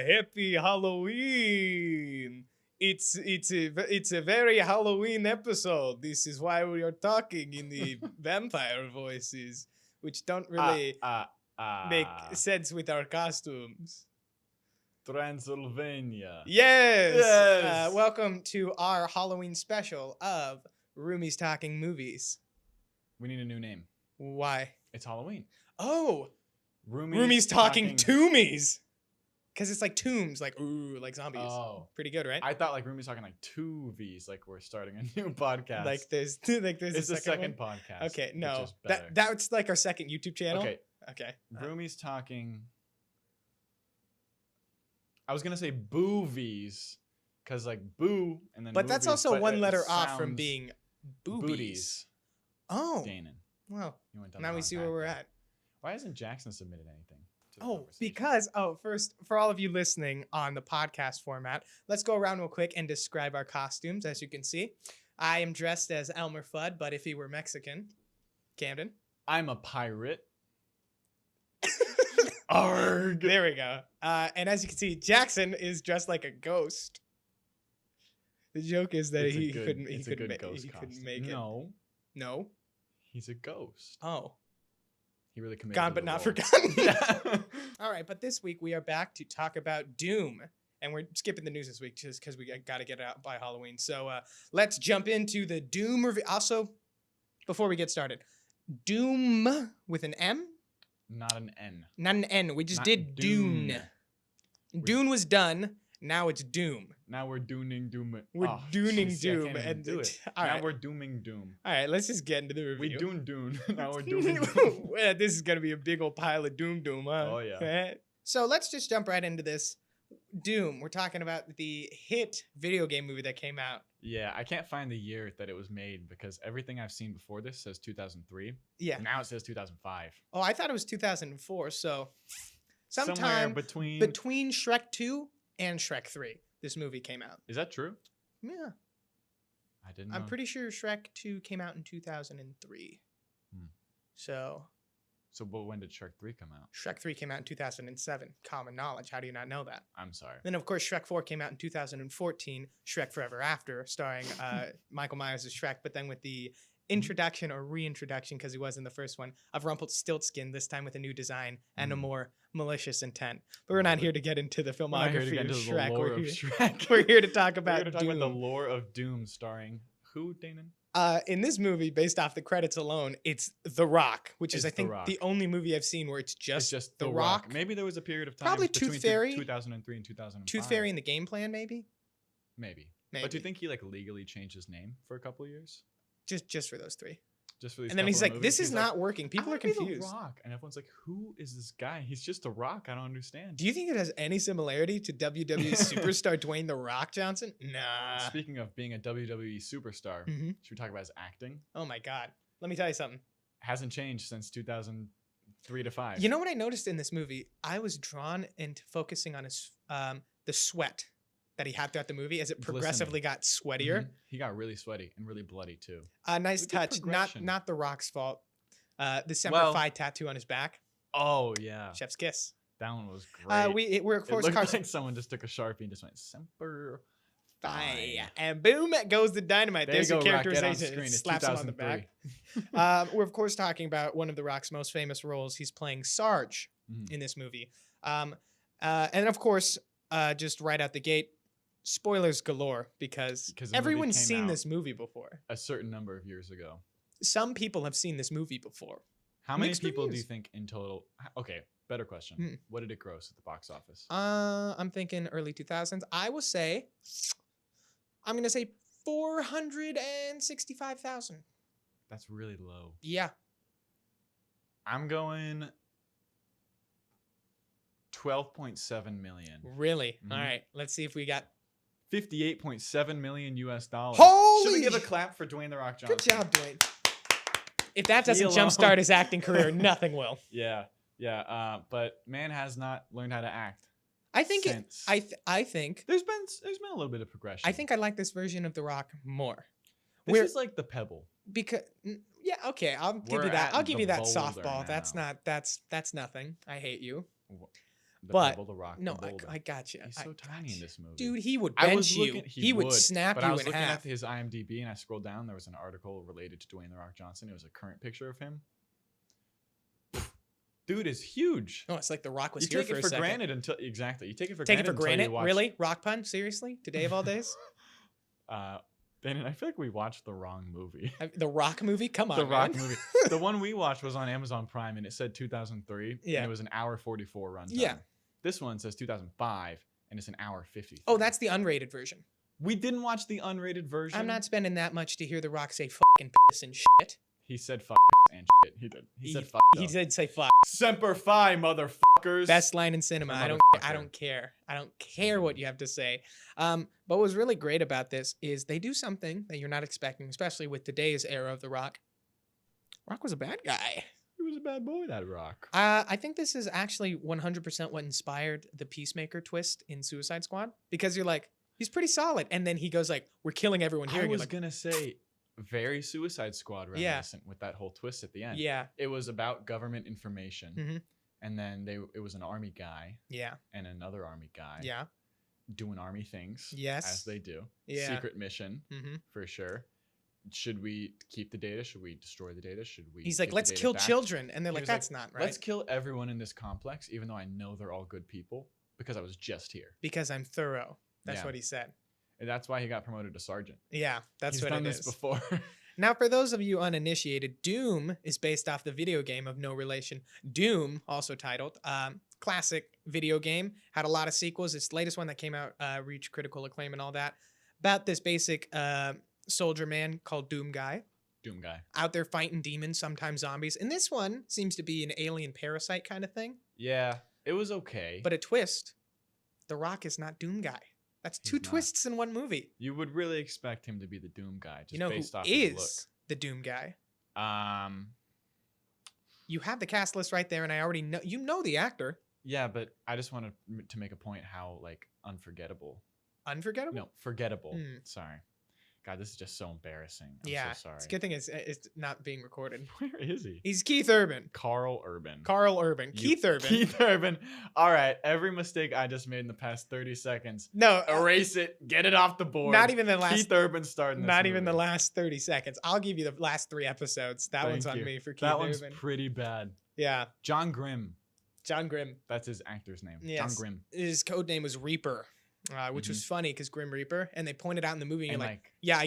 happy Halloween. It's a very Halloween episode. This is why we are talking in the vampire voices, which don't really make sense with our costumes. Transylvania. Yes. Welcome to our Halloween special of Roomies Talking Movies. We need a new name. Why? It's Halloween. Oh, Roomies Talking Toomies. Because it's like tombs, like zombies. Oh, pretty good, right? I thought like Roomies Talking like two V's, like we're starting a new podcast. Like there's it's a the second podcast. Okay, no, which is better. that's like our second YouTube channel. Okay. Roomies Talking. I was gonna say boovies, because like boo and then. But movies, that's also but one it letter off from sounds being boobies. Oh, Danan. well, You went down now the we wrong see where path we're there. at. Why hasn't Jackson submitted anything? To the Oh, conversation? because first, for all of you listening on the podcast format, let's go around real quick and describe our costumes. As you can see, I am dressed as Elmer Fudd, but if he were Mexican, Camden. I'm a pirate. Arg. There we go. And as you can see, Jackson is dressed like a ghost. The joke is that he couldn't make it. No. He's a ghost. Oh. He really committed. Gone to but the not role. forgotten. All right, but this week we are back to talk about Doom. And we're skipping the news this week just because we got to get it out by Halloween. So let's jump into the Doom review. Also, before we get started, Doom with an M? Not an N. Not an N. We just Not did Dune. Dune was done. Now it's Doom. Now we're dooning Doom. We're dooning jeez, Doom. I can't even do it. All now right. we're dooming Doom. All right, let's just get into the review. We Dune. Now we're dooming Doom. Well, this is going to be a big old pile of Doom, huh? Oh, yeah. So let's just jump right into this. Doom. We're talking about the hit video game movie that came out. Yeah, I can't find the year that it was made because everything I've seen before this says 2003. Yeah. Now it says 2005. Oh, I thought it was 2004. So Somewhere sometime between Shrek 2 and Shrek 3, this movie came out. Is that true? Yeah. I didn't know. I'm pretty sure Shrek 2 came out in 2003. So when did Shrek 3 come out? Shrek 3 came out in 2007. Common knowledge. How do you not know that? I'm sorry. Then, of course, Shrek 4 came out in 2014. Shrek Forever After, starring Michael Myers as Shrek, but then with the introduction or reintroduction, because he was in the first one, of Rumpelstiltskin, this time with a new design and a more malicious intent. But we're not here to get into the filmography of Shrek. We're here to talk about Doom. The lore of Doom, starring who, Danan? In this movie, based off the credits alone, it's The Rock, which is, I think, Rock. the only movie I've seen where it's just The Rock. Rock. Maybe there was a period of time Probably between Tooth Fairy. 2003 and 2005. Tooth Fairy in the game plan, maybe? Maybe. But do you think he like legally changed his name for a couple of years? Just for those three. Just for these. And then he's like, movies? "This is not working. People are confused." The Rock, and everyone's like, "Who is this guy? He's just a Rock. I don't understand." Do you think it has any similarity to WWE superstar Dwayne "The Rock" Johnson? Nah. Speaking of being a WWE superstar, should we talk about his acting? Oh my God! Let me tell you something. Hasn't changed since 2003 to 5. You know what I noticed in this movie? I was drawn into focusing on his the sweat that he had throughout the movie as it progressively got sweatier. He got really sweaty and really bloody too. Nice touch. Not The Rock's fault. The Semper Fi tattoo on his back. Oh yeah. Chef's kiss. That one was great. We're of course it looked like someone just took a Sharpie and just went Semper Fi. And boom, goes the dynamite. There's your characterization. It slaps him on the back. We're of course talking about one of The Rock's most famous roles. He's playing Sarge in this movie. And of course, just right out the gate, spoilers galore because everyone's seen this movie before. A certain number of years ago. Some people have seen this movie before. How many people do you think in total? Okay, better question. What did it gross at the box office? I'm thinking early 2000s. I'm going to say 465,000. That's really low. Yeah. I'm going 12.7 million. Really? All right. Let's see if we got $58.7 million US. Holy! Should we give a clap for Dwayne "The Rock" Johnson? Good job, Dwayne. If that doesn't jumpstart his acting career, nothing will. Yeah. But man has not learned how to act. I think I think there's been a little bit of progression. I think I like this version of The Rock more. This is like the Pebble. Because okay, I'll give you that. I'll give you that softball. Now. That's nothing. I hate you. The but Pebble, the Rock, no, the Boulder. I got you. He's so tiny in this movie. Dude, he would I bench was you. looking, He would snap but you I was in looking half. at his IMDb and I scrolled down. There was an article related to Dwayne the Rock Johnson. It was a current picture of him. Dude is huge. Oh, it's like The Rock was You here take for it a for second. granted until you take it for Take it granted. for until granted? you watch, Really? Rock pun? Seriously? Today of all days? Danan, I feel like we watched the wrong movie. The Rock movie? Come on, The Rock man. movie. The one we watched was on Amazon Prime and it said 2003. Yeah. And it was an hour 44 runtime. Yeah. This one says 2005 and it's an hour 50. Oh, that's the unrated version. We didn't watch the unrated version. I'm not spending that much to hear The Rock say fucking piss and shit. He said fuck and shit. He did. He said fuck. He though. did say fuck. Semper Fi, motherfuckers. Best line in cinema. For I don't motherfucker. care. I don't care what you have to say. But what was really great about this is they do something that you're not expecting, especially with today's era of The Rock. Rock was a bad guy. He was a bad boy, that Rock. I think this is actually 100% what inspired the Peacemaker twist in Suicide Squad, because you're like, he's pretty solid, and then he goes like, we're killing everyone here. I and you're was like, gonna say very Suicide Squad Yeah. reminiscent with that whole twist at the end. yeah, It was about government information. Mhm. And then it was an army guy yeah, and another army guy yeah, doing army things. Yes. As they do. Yeah. Secret mission hmm for sure. Should we keep the data? Should we destroy the data? Should we He's like, give the let's data kill back?" children, and they're He like, was that's not right. Let's kill everyone in this complex, even though I know they're all good people, because I was just here. Because I'm thorough. That's Yeah. what he said. And that's why he got promoted to sergeant. Yeah, that's He's what done it this is. before. Now, for those of you uninitiated, Doom is based off the video game of no relation. Doom, also titled, classic video game, had a lot of sequels. Its latest one that came out reached critical acclaim and all that. About this basic soldier man called Doom Guy, Doom guy. out there fighting demons, sometimes zombies. And this one seems to be an alien parasite kind of thing. Yeah, it was okay. But a twist, The Rock is not Doom Guy. That's two He's not. twists in one movie. You would really expect him to be the Doom guy, just You know based who off his is the Doom Guy? look. You have the cast list right there, and I already know you know the actor. Yeah, but I just wanted to make a point how like unforgettable. Unforgettable. No, forgettable. Hmm. Sorry. God, this is just so embarrassing. I'm Yeah, so sorry. it's a good thing it's not being recorded. Where is he? He's Keith Urban. Carl Urban. Carl Urban. You- Keith Urban. Keith Urban. All right. Every mistake I just made in the past 30 seconds, No, erase it. Get it off the board. not even the last. Keith Urban starting this Not even the movie. last 30 seconds. I'll give you the last 3 episodes. That one's Thank on you. me for Keith That one's Urban. pretty bad. Yeah, John Grimm. John Grimm. That's his actor's name. John Yes. Grimm. His code name was Reaper, which was funny because Grim Reaper, and they pointed out in the movie, and And you're like, like yeah, I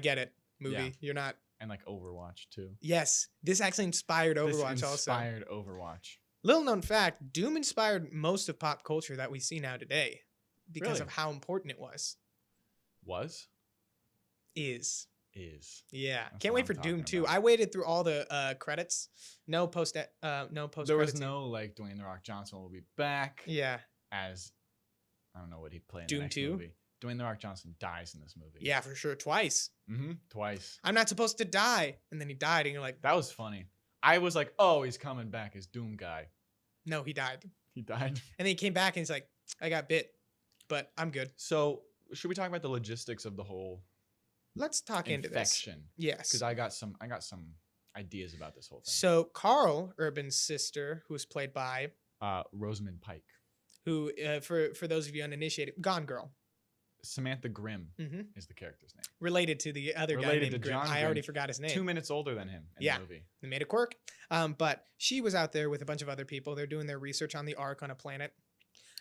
get it. Movie, Yeah. you're not. and like Overwatch too. Yes, this actually inspired Overwatch This also. inspired Overwatch. Little known fact, Doom inspired most of pop culture that we see now today because Really? of how important it was. Was? Is. Yeah. That's Can't what wait for I'm Doom talking 2. about. I waited through all the credits. No post There was credits. no like Dwayne the Rock Johnson will be back Yeah. as I don't know what he'd play in Doom the next 2? movie. Dwayne the Rock Johnson dies in this movie. Yeah, for sure. Twice. Twice. I'm not supposed to die. And then he died and you're like, That was funny. I was like, oh, he's coming back as Doom guy. no, he died. He died. And then he came back and he's like, I got bit, but I'm good. So should we talk about the logistics of the whole Let's talk into this. infection? Yes. Because I got some ideas about this whole thing. So Carl Urban's sister, who was played by, Rosamund Pike. who, for those of you uninitiated, Gone Girl. Samantha Grimm Mhm. is the character's name. Related to the other guy Related named to Grimm. John I already Grimm. forgot his name. 2 minutes older than him in Yeah. the movie. They made a quirk. But she was out there with a bunch of other people. They're doing their research on the Ark on a planet.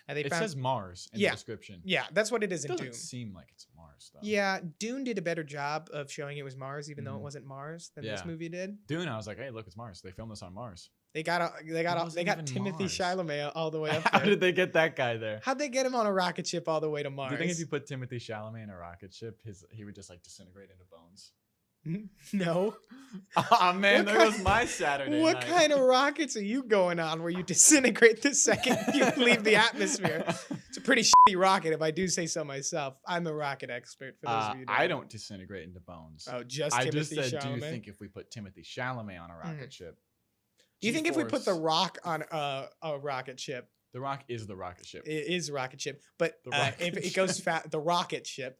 And they It found, says Mars in Yeah. the description. yeah, that's what it is It in doesn't Doom. seem like it's Mars though. Yeah, Dune did a better job of showing it was Mars, even though it Mhm. wasn't Mars than this Yeah. movie did. Dune, I was like, hey, look, it's Mars. They filmed this on Mars. They got wasn't even Timothy Mars. Chalamet all the way up How there. did they get that guy there? How'd they get him on a rocket ship all the way to Mars? Do you think if you put Timothy Chalamet in a rocket ship, he would just like disintegrate into bones? No. Oh man, What there kind- goes my Saturday What night. kind of rockets are you going on where you disintegrate the second you leave the atmosphere? It's a pretty shitty rocket, if I do say so myself. I'm the rocket expert for those of you. who I know. don't disintegrate into bones. Oh, just I Timothy just said, Chalamet. do you think if we put Timothy Chalamet on a rocket ship? Do you think if we put The G-force- Rock on a rocket ship, The Rock is the rocket ship. it is a rocket ship, but The rocket if it ship. goes the rocket ship,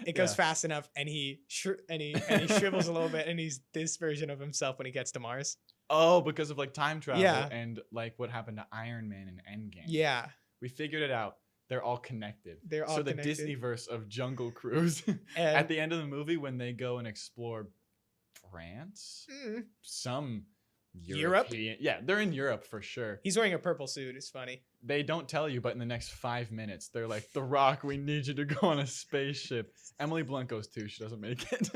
it goes Yeah. fast enough, and he shrivels a little bit, and he's this version of himself when he gets to Mars. Oh, because of like time travel Yeah. and like what happened to Iron Man in Endgame. Yeah. We figured it out. They're all connected. They're all so the connected. Disneyverse of Jungle Cruise And- at the end of the movie when they go and explore France, some Europe? European. Yeah, they're in Europe for sure. He's wearing a purple suit. It's funny. They don't tell you, but in the next 5 minutes, they're like, The Rock, we need you to go on a spaceship. Emily Blunt goes too. She doesn't make it.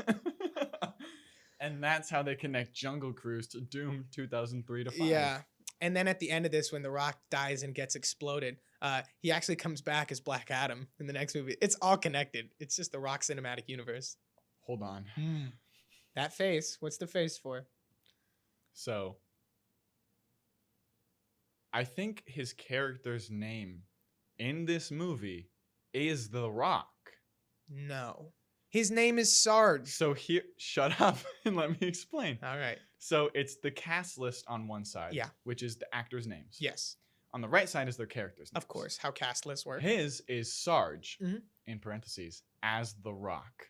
And that's how they connect Jungle Cruise to Doom 2003 to 5. Yeah. And then at the end of this, when The Rock dies and gets exploded, he actually comes back as Black Adam in the next movie. It's all connected. It's just The Rock cinematic universe. Hold on. That face. What's the face for? So, I think his character's name in this movie is The Rock. No. His name is Sarge. So here, shut up and let me explain. All right. So it's the cast list on one side, Yeah. which is the actors' names. Yes. On the right side is their characters' names. Of course. How cast lists work. His is Sarge, Mhm. in parentheses, as The Rock.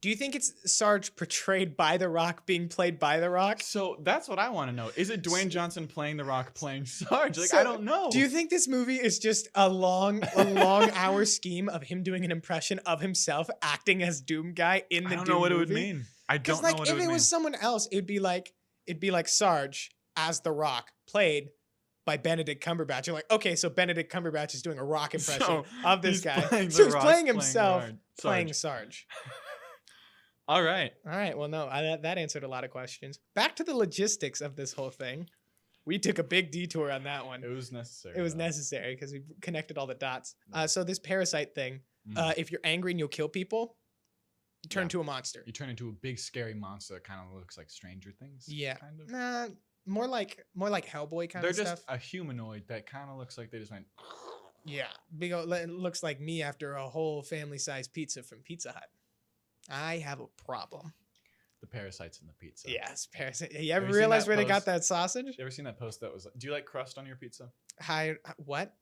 Do you think it's Sarge portrayed by The Rock being played by The Rock? So that's what I want to know. Is it Dwayne Johnson playing The Rock playing Sarge? Like, So, I don't know. Do you think this movie is just a long hour scheme of him doing an impression of himself acting as Doom Guy in the I don't Doom know what it movie? would mean. I don't Because know like what if it would it mean. was someone else, it'd be like Sarge as The Rock played by Benedict Cumberbatch. You're like, okay, so Benedict Cumberbatch is doing a Rock impression So of this he's guy. playing So The he's Rock playing playing himself Sarge. playing Sarge. All right. All right, well, no, that answered a lot of questions. Back to the logistics of this whole thing. We took a big detour on that one. It was necessary. It was though. necessary because we connected all the dots. Yeah. So this parasite thing, Mhm. if you're angry and you'll kill people, you turn Yeah. to a monster. You turn into a big scary monster that kind of looks like Stranger Things. Yeah. Kind of. Nah, more like Hellboy kind They're of just stuff. a humanoid that kind of looks like they just went. Yeah, big old, it looks like me after a whole family-sized pizza from Pizza Hut. I have a problem. The parasites in the pizza. Yes, parasite. You ever Have you seen realize that where they got post? that sausage? You ever seen that post that was like, do you like crust on your pizza? Hi, what?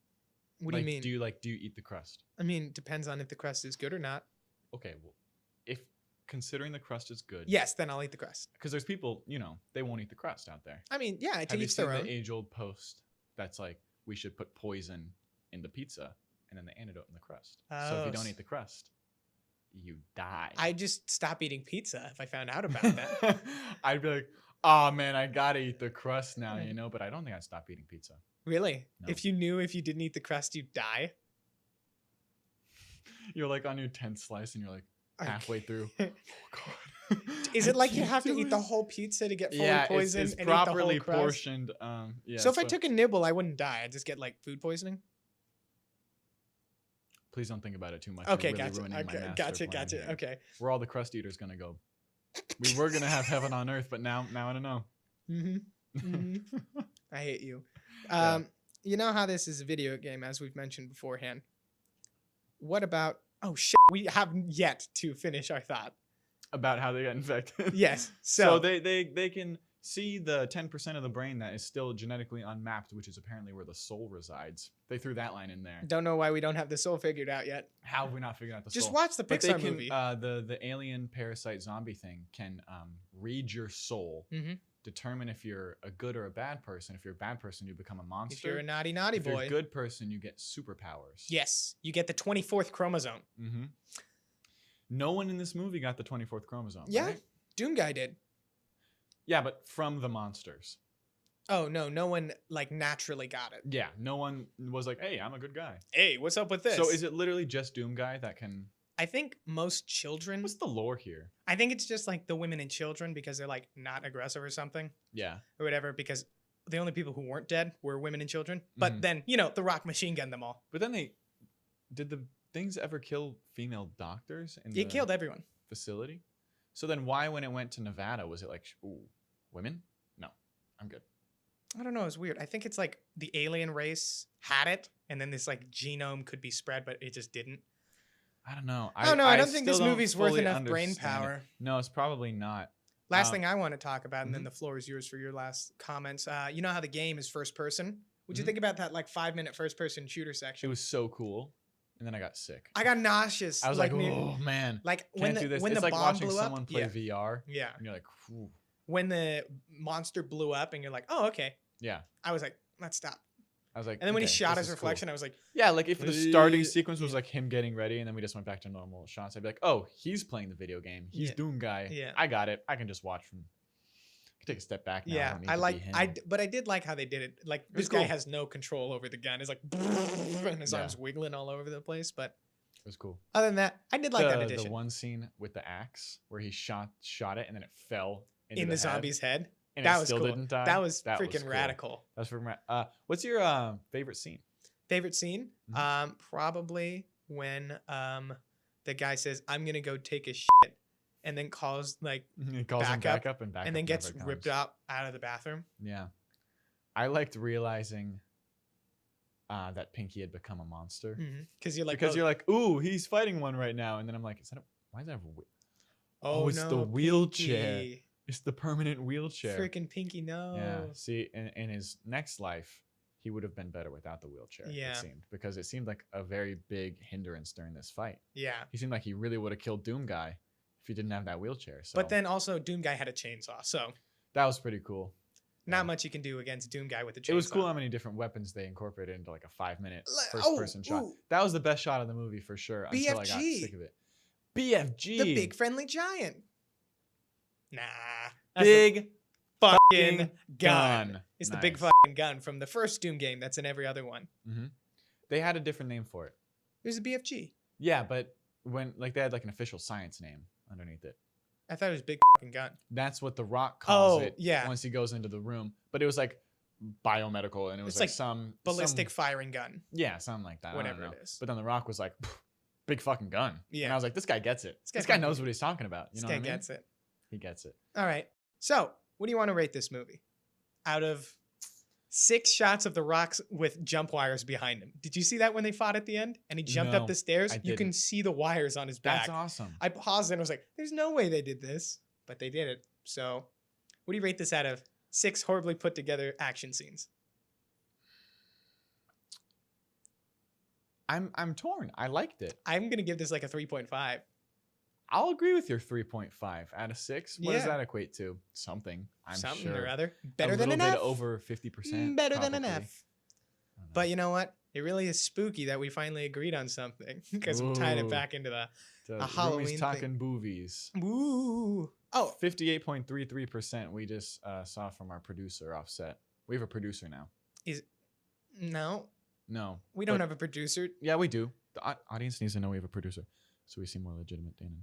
What do you mean? Do you eat the crust? I mean, depends on if the crust is good or not. Okay, well, if considering the crust is good. Yes, then I'll eat the crust. Because there's people, they won't eat the crust out there. I mean, yeah, to Have you each seen their the own. age-old post that's like, we should put poison in the pizza and then the antidote in the crust. So if Oh, you don't eat the crust, you die. I just stop eating pizza if I found out about that. I'd be like, oh man, I gotta eat the crust now, Right. but I don't think I'd stop eating pizza. Really? No. If you knew if you didn't eat the crust, you'd die? You're like on your 10th slice and you're like halfway through. Okay. Oh god. Is I it like you can't have to do eat the it. whole pizza to get fully Yeah, poisoned it's and eat the whole properly crust? portioned. Yeah. So if I took a nibble, I wouldn't die. I'd just get like food poisoning. Please don't think about it too much. You're Okay, really gotcha. ruining my Okay, master plan gotcha. here. Okay. Where all the crust eaters gonna go? We were gonna have heaven on earth, but now I don't know. Mm-hmm. I hate you. Yeah. You know how this is a video game, as we've mentioned beforehand. What about? Oh shit! We haven't yet to finish our thought. About how they got infected. Yes. So So, they can see the 10% of the brain that is still genetically unmapped, which is apparently where the soul resides. They threw that line in there. don't know why we don't have the soul figured out yet. How have we not figured out the Just soul? watch the But they Pixar can, movie. the alien parasite zombie thing can read your soul, Mm-hmm. determine if you're a good or a bad person. If you're a bad person, you become a If monster. you're a naughty if you're boy, a good person, you get superpowers. yes, you get the 24th chromosome. Mm-hmm. No one in this movie got the 24th chromosome. Yeah, right? Doom Guy did. Yeah, but from the monsters. Oh no one like naturally got it. Yeah, no one was like, hey, I'm a good guy. Hey, what's up with this? So is it literally just Doom Guy that can... I think most children. What's the lore here? I think it's just like the women and children because they're like not aggressive or something Yeah. or whatever. Because the only people who weren't dead were women and children. But Mhm. then the Rock machine gunned them all. But then did the things ever kill female doctors in It the killed everyone. facility? So then why, when it went to Nevada, was it like, ooh, women? No, I'm good. I don't know. It's weird. I think it's like the alien race had it, and then this like genome could be spread, but it just didn't. I don't know. I don't know. I don't think this still don't movie's worth fully enough brain understand it. power. No, it's probably not. Last thing I want to talk about, and then mhm. the floor is yours for your last comments. You know how the game is first person? What'd you Mhm. think about that like 5-minute first person shooter It section? was so cool. And then I got sick. I got nauseous. I was like, near- oh, man. like Can't when do the this. when It's the like bomb watching blew someone up. play Yeah, VR. yeah. And you're like, ooh. when the monster blew up and you're like, oh, okay. Yeah. I was like, let's stop. I was like, And then when he okay, shot this his is cool. reflection, I was like, Yeah, like if the starting sequence was Yeah. like him getting ready and then we just went back to normal shots, I'd be like, oh, he's playing the video game. He's Yeah. Doom guy. Yeah. I got it. I can just watch from. I can take a step back now. yeah, don't need I to like, be him. but I did like how they did it. Like was this guy cool. has no control over the gun. It's like, and his Yeah. arms wiggling all over the place. But It was cool. other than that, I did like that addition The one scene with the axe where he shot it and then it fell into in the head, zombie's head. and That it was still cool. didn't die. That was That freaking cool. radical. That's freaking what's your favorite scene? Favorite scene? Mhm. Probably when the guy says, "I'm gonna go take a shit," and then calls like, He calls him Back up, back up and back and up then gets never ripped comes. out of the bathroom. Yeah. I liked realizing that Pinky had become a monster. Because you're like, Because oh, you're like, ooh, he's fighting one right now. And then I'm like, why is that oh, it's no, the wheelchair. Pinky. It's the permanent wheelchair. Freaking Pinky, no. Yeah. See, in his next life, he would have been better without the wheelchair, Yeah. it seemed. Because it seemed like a very big hindrance during this fight. Yeah. He seemed like he really would have killed Doom Guy if he didn't have that wheelchair. So But then also Doom Guy had a chainsaw, so that was pretty cool. not Yeah. much you can do against Doom Guy with the chainsaw. It was cool how many different weapons they incorporated into like a 5-minute Like- first-person shot. ooh. That was the best shot of the movie for sure. Until I got BFG. sick of it. BFG. The big friendly giant. Nah. That's the big fucking gun. gun. It's the big Nice. fucking gun from the first Doom game that's in every other one. They had a different name for it. It was a BFG. Yeah, but when like they had like an official science name underneath it. I thought it was big fucking gun. That's what The Rock calls Oh, it. yeah. Once he goes into the room, but it was like biomedical, and it was It's like like some Ballistic firing gun. yeah, something like that. I don't Whatever know. it is. But then The Rock was like, big fucking gun. And Yeah. I was like, this guy gets it. This guy's This guy fucking- knows what he's talking about. You This know guy what I mean? gets it. He gets it. All right. So, what do you want to rate this movie? Out of 6 shots of The Rock's with jump wires behind him. Did you see that when they fought at the end and he jumped No, up the stairs? I You can didn't. see the wires on his back. That's awesome. I paused and was like, there's no way they did this, but they did it. So, what do you rate this out of 6 horribly put together action scenes? I'm torn. I liked it. I'm going to give this like a 3.5. I'll agree with your 3.5 out of 6. What does Yeah. that equate to? Something. I'm Something sure. or other. Better than a an little F. bit over 50%. Better than an probably. F. I don't know. But you know what? It really is spooky that we finally agreed on something because I'm tying it Ooh. back into the The Halloween Roomies thing. Talkin Movies. woo. Oh, 58.33% we just saw from our producer Offset. We have a producer now. no, No. we don't but- have a producer. Yeah, we do. The audience needs to know we have a producer. So we seem more legitimate, Danan.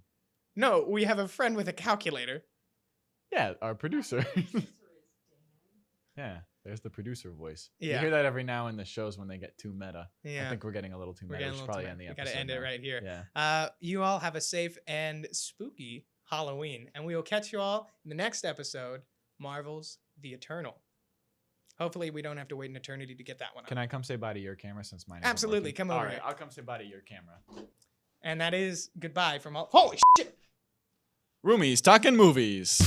No, we have a friend with a calculator. Yeah, our producer. Yeah, there's the producer voice. Yeah. You hear that every now in the shows when they get too meta. Yeah. I think we're getting a little too We're meta. getting We a should little probably too end the We episode. gotta end it now. right here. Yeah. You all have a safe and spooky Halloween, and we will catch you all in the next episode, Marvel's The Eternal. Hopefully, we don't have to wait an eternity to get that one. Can I come say bye to your camera since mine isn't Absolutely, working? come over All right, here. I'll come say bye to your camera. And that is goodbye from all. Holy shit! Roomies Talkin Movies.